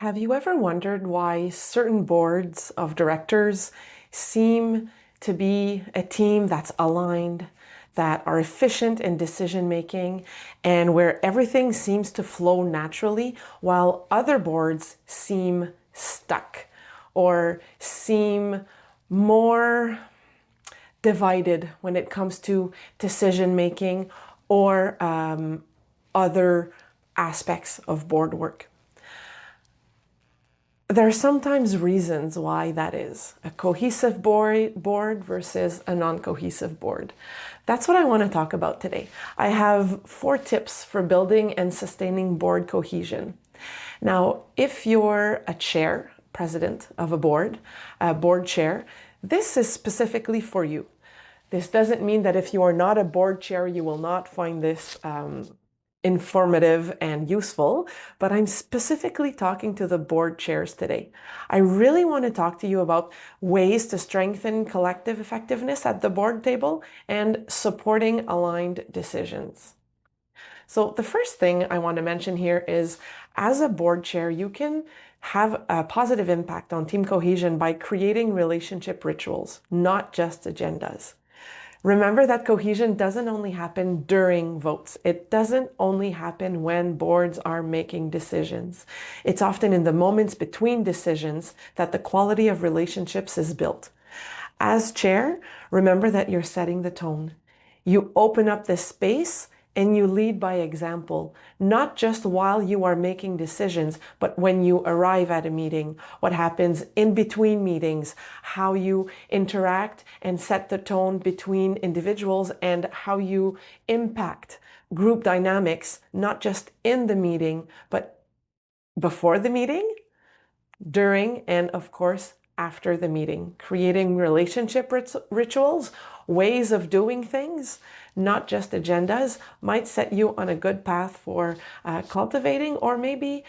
Have you ever wondered why certain boards of directors seem to be a team that's aligned, that are efficient in decision making, and where everything seems to flow naturally, while other boards seem stuck or seem more divided when it comes to decision making or other aspects of board work? There are sometimes reasons why that is. A cohesive board versus a non-cohesive board. That's what I want to talk about today. I have 4 tips for building and sustaining board cohesion. Now, if you're a chair, president of a board chair, this is specifically for you. This doesn't mean that if you are not a board chair, you will not find this informative and useful, but I'm specifically talking to the board chairs today. I really want to talk to you about ways to strengthen collective effectiveness at the board table and supporting aligned decisions. So the first thing I want to mention here is, as a board chair, you can have a positive impact on team cohesion by creating relationship rituals, not just agendas. Remember that cohesion doesn't only happen during votes. It doesn't only happen when boards are making decisions. It's often in the moments between decisions that the quality of relationships is built. As chair, remember that you're setting the tone. You open up the space and you lead by example, not just while you are making decisions, but when you arrive at a meeting, what happens in between meetings, how you interact and set the tone between individuals, and how you impact group dynamics, not just in the meeting, but before the meeting, during, and of course, after the meeting. Creating relationship rituals, ways of doing things, not just agendas, might set you on a good path for cultivating, or maybe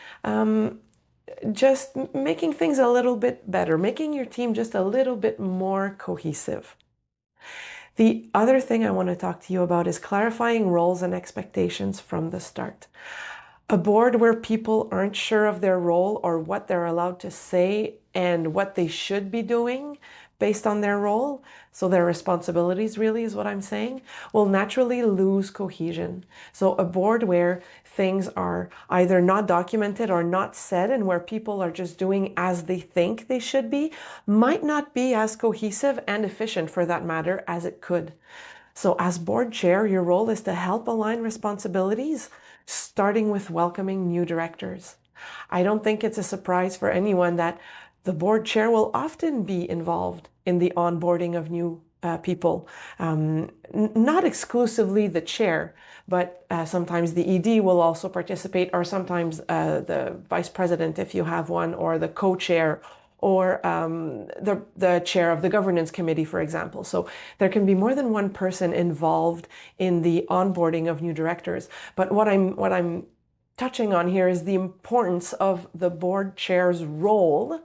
just making things a little bit better, making your team just a little bit more cohesive. The other thing I want to talk to you about is clarifying roles and expectations from the start. A board where people aren't sure of their role or what they're allowed to say and what they should be doing based on their role, so their responsibilities really is what I'm saying, will naturally lose cohesion. So a board where things are either not documented or not said, and where people are just doing as they think they should be, might not be as cohesive and efficient, for that matter, as it could. So as board chair, your role is to help align responsibilities, starting with welcoming new directors. I don't think it's a surprise for anyone that the board chair will often be involved in the onboarding of new people. Not exclusively the chair, but sometimes the ED will also participate, or sometimes the vice president, if you have one, or the co-chair, or the chair of the governance committee, for example. So there can be more than one person involved in the onboarding of new directors. But what I'm touching on here is the importance of the board chair's role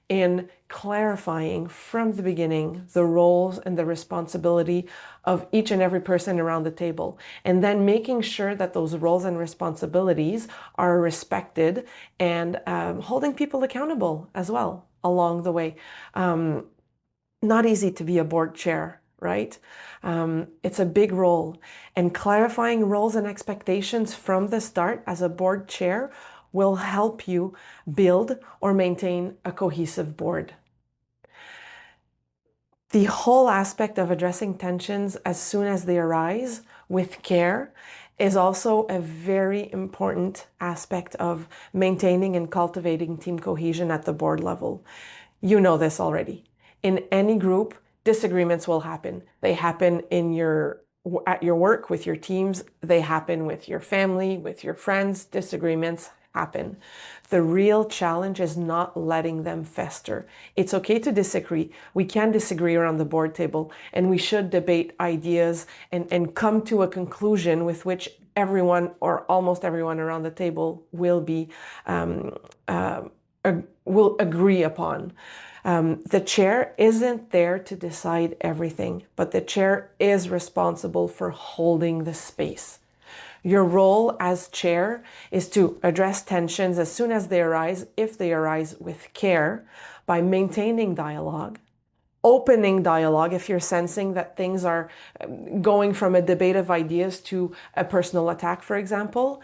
in clarifying from the beginning the roles and the responsibility of each and every person around the table, and then making sure that those roles and responsibilities are respected, and holding people accountable as well along the way. Not easy to be a board chair, right? It's a big role, and clarifying roles and expectations from the start as a board chair will help you build or maintain a cohesive board. The whole aspect of addressing tensions as soon as they arise with care is also a very important aspect of maintaining and cultivating team cohesion at the board level. You know this already. In any group, disagreements will happen. They happen at your work, with your teams. They happen with your family, with your friends. Disagreements happen. The real challenge is not letting them fester. It's okay to disagree. We can disagree around the board table, and we should debate ideas and come to a conclusion with which everyone, or almost everyone around the table, will agree upon. The chair isn't there to decide everything, but the chair is responsible for holding the space. Your role as chair is to address tensions as soon as they arise, if they arise with care, by maintaining dialogue, opening dialogue if you're sensing that things are going from a debate of ideas to a personal attack, for example.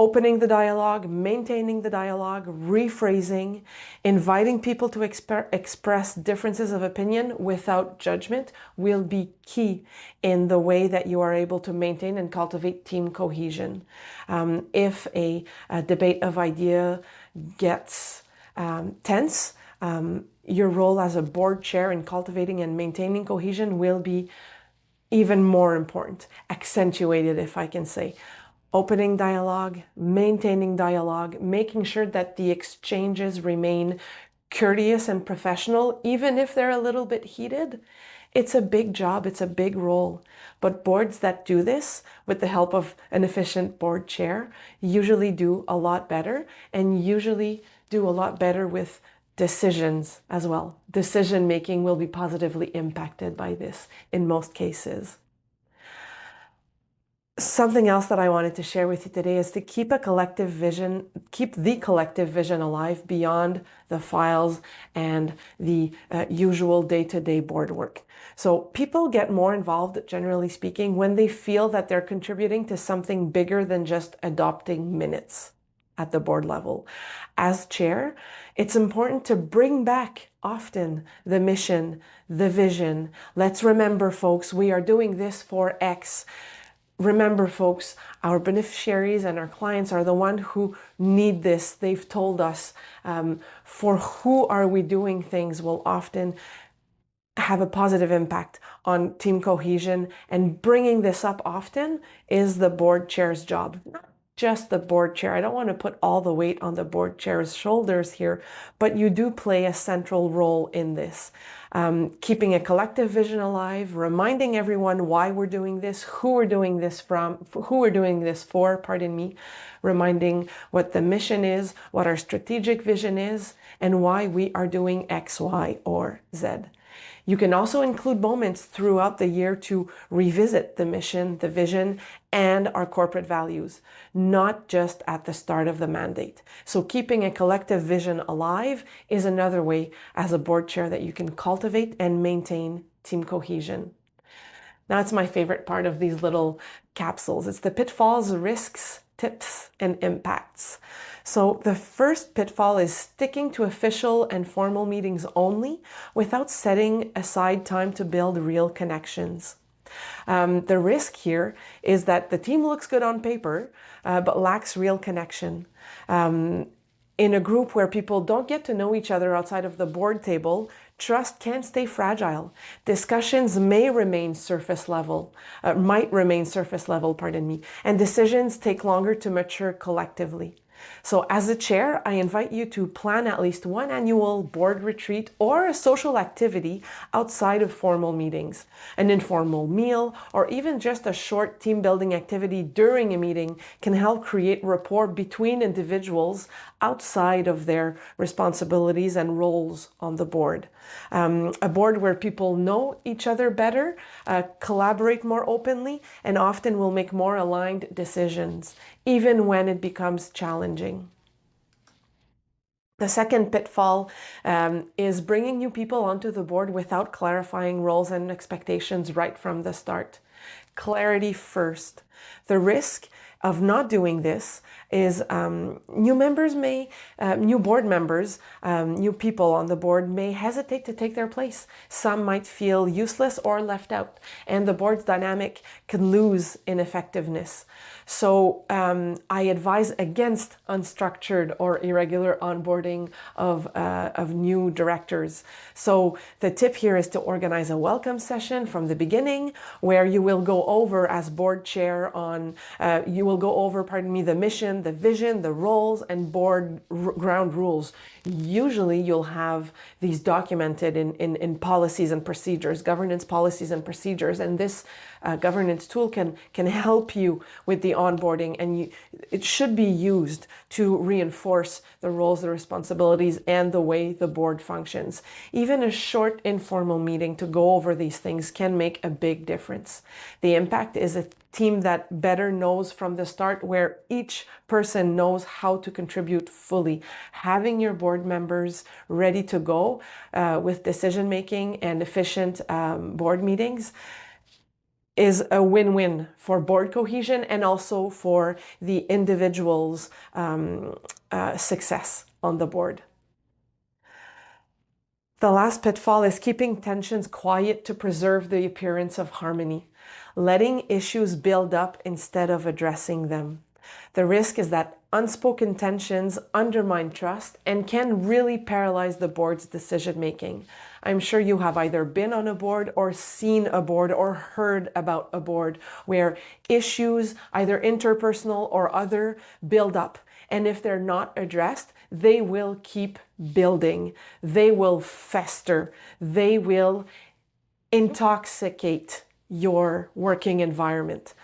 Opening the dialogue, maintaining the dialogue, rephrasing, inviting people to express differences of opinion without judgment will be key in the way that you are able to maintain and cultivate team cohesion. If a debate of idea gets tense, your role as a board chair in cultivating and maintaining cohesion will be even more important, accentuated, if I can say. Opening dialogue, maintaining dialogue, making sure that the exchanges remain courteous and professional, even if they're a little bit heated. It's a big job, it's a big role. But boards that do this with the help of an efficient board chair usually do a lot better, and usually do a lot better with decisions as well. Decision making will be positively impacted by this in most cases. Something else that I wanted to share with you today is to keep the collective vision alive beyond the files and the usual day-to-day board work. So people get more involved, generally speaking, when they feel that they're contributing to something bigger than just adopting minutes at the board level. As chair, it's important to bring back often the mission, the vision. Let's remember, folks, we are doing this for X. Remember, folks, our beneficiaries and our clients are the ones who need this. They've told us. For who are we doing things will often have a positive impact on team cohesion, and bringing this up often is the board chair's job. Not just the board chair. I don't want to put all the weight on the board chair's shoulders here, but you do play a central role in this. Keeping a collective vision alive, reminding everyone why we're doing this, who we're doing this for, reminding what the mission is, what our strategic vision is, and why we are doing X, Y, or Z. You can also include moments throughout the year to revisit the mission, the vision, and our corporate values, not just at the start of the mandate. So keeping a collective vision alive is another way as a board chair that you can cultivate and maintain team cohesion. Now it's my favorite part of these little capsules. It's the pitfalls, risks, tips, and impacts. So the first pitfall is sticking to official and formal meetings only without setting aside time to build real connections. The risk here is that the team looks good on paper, but lacks real connection. In a group where people don't get to know each other outside of the board table, trust can stay fragile. Discussions might remain surface level, and decisions take longer to mature collectively. So as a chair, I invite you to plan at least one annual board retreat or a social activity outside of formal meetings. An informal meal or even just a short team building activity during a meeting can help create rapport between individuals outside of their responsibilities and roles on the board. A board where people know each other better, collaborate more openly, and often will make more aligned decisions, even when it becomes challenging. The second pitfall is bringing new people onto the board without clarifying roles and expectations right from the start. Clarity first. The risk of not doing this is new board members, new people on the board may hesitate to take their place. Some might feel useless or left out, and the board's dynamic can lose in effectiveness. So I advise against unstructured or irregular onboarding of new directors. So the tip here is to organize a welcome session from the beginning, where you will go over as board chair on, the mission, the vision, the roles, and board ground rules. Usually you'll have these documented in policies and procedures, governance policies and procedures, and this governance tool can help you with the onboarding, and it should be used to reinforce the roles, the responsibilities, and the way the board functions. Even a short informal meeting to go over these things can make a big difference. The impact is team that better knows from the start, where each person knows how to contribute fully. Having your board members ready to go with decision making and efficient board meetings is a win-win for board cohesion and also for the individual's success on the board. The last pitfall is keeping tensions quiet to preserve the appearance of harmony, letting issues build up instead of addressing them. The risk is that unspoken tensions undermine trust and can really paralyze the board's decision-making. I'm sure you have either been on a board or seen a board or heard about a board where issues, either interpersonal or other, build up. And if they're not addressed, they will keep building. They will fester. They will intoxicate your working environment.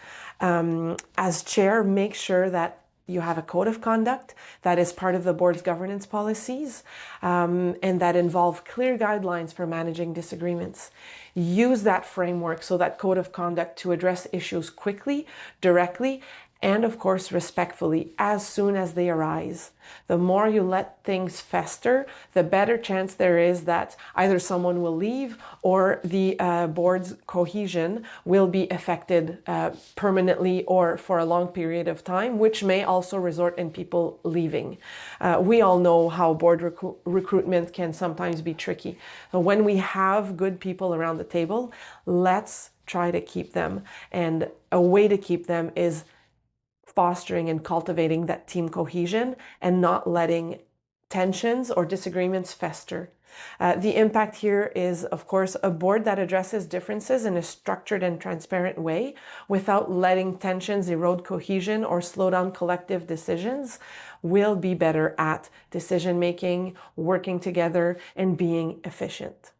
As chair, make sure that you have a code of conduct that is part of the board's governance policies and that involve clear guidelines for managing disagreements. Use that framework, so that code of conduct, to address issues quickly, directly, and of course respectfully as soon as they arise. The more you let things fester, the better chance there is that either someone will leave or the board's cohesion will be affected permanently or for a long period of time, which may also result in people leaving. We all know how board recruitment can sometimes be tricky. So when we have good people around the table, let's try to keep them. And a way to keep them is fostering and cultivating that team cohesion and not letting tensions or disagreements fester. The impact here is, of course, a board that addresses differences in a structured and transparent way without letting tensions erode cohesion or slow down collective decisions will be better at decision making, working together, and being efficient.